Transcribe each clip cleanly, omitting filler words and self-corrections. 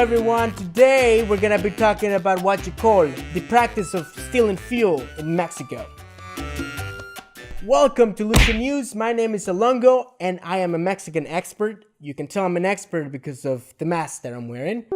everyone, today we're gonna be talking about Huachicol, the practice of stealing fuel in Mexico. Welcome to Lucha News. My name is Alongo and I am a Mexican expert. You can tell I'm an expert because of the mask that I'm wearing.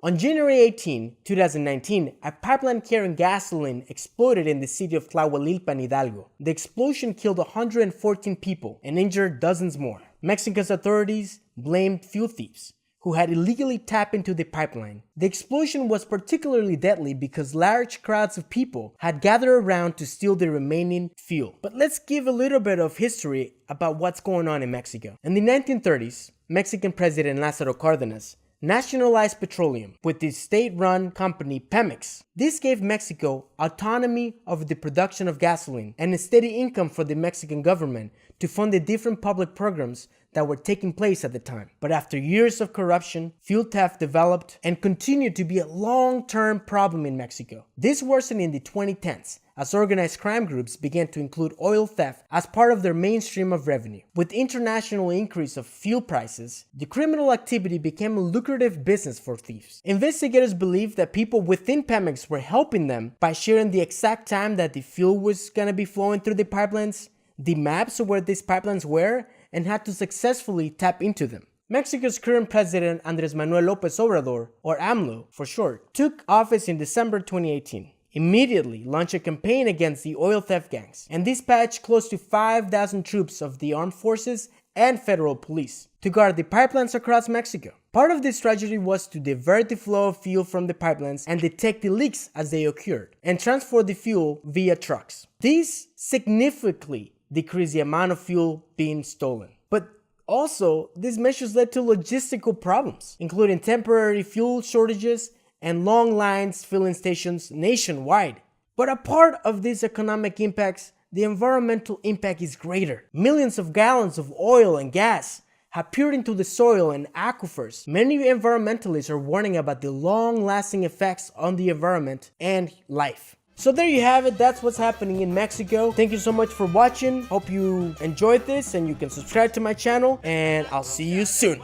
On January 18, 2019, a pipeline carrying gasoline exploded in the city of Tlahuelilpan, Hidalgo. The explosion killed 114 people and injured dozens more. Mexico's authorities blamed fuel thieves who had illegally tapped into the pipeline. The explosion was particularly deadly because large crowds of people had gathered around to steal the remaining fuel. But let's give a little bit of history about what's going on in Mexico. In the 1930s, Mexican President Lázaro Cárdenas nationalized petroleum with the state-run company Pemex. This gave Mexico autonomy over the production of gasoline and a steady income for the Mexican government to fund the different public programs that were taking place at the time. But after years of corruption, fuel theft developed and continued to be a long-term problem in Mexico. This worsened in the 2010s as organized crime groups began to include oil theft as part of their mainstream of revenue. With the international increase of fuel prices, the criminal activity became a lucrative business for thieves. Investigators believe that people within Pemex were helping them by sharing the exact time that the fuel was going to be flowing through the pipelines, the maps of where these pipelines were, and had to successfully tap into them. Mexico's current president, Andrés Manuel López Obrador, or AMLO for short, took office in December 2018. Immediately launched a campaign against the oil theft gangs and dispatched close to 5,000 troops of the armed forces and federal police to guard the pipelines across Mexico. Part of this strategy was to divert the flow of fuel from the pipelines and detect the leaks as they occurred and transport the fuel via trucks. These significantly decreased the amount of fuel being stolen. But also, these measures led to logistical problems, including temporary fuel shortages and long lines filling stations nationwide. But apart of these economic impacts, the environmental impact is greater. Millions of gallons of oil and gas have poured into the soil and aquifers. Many environmentalists are warning about the long-lasting effects on the environment and life. So there you have it, that's what's happening in Mexico. Thank you so much for watching. Hope you enjoyed this and you can subscribe to my channel and I'll see you soon.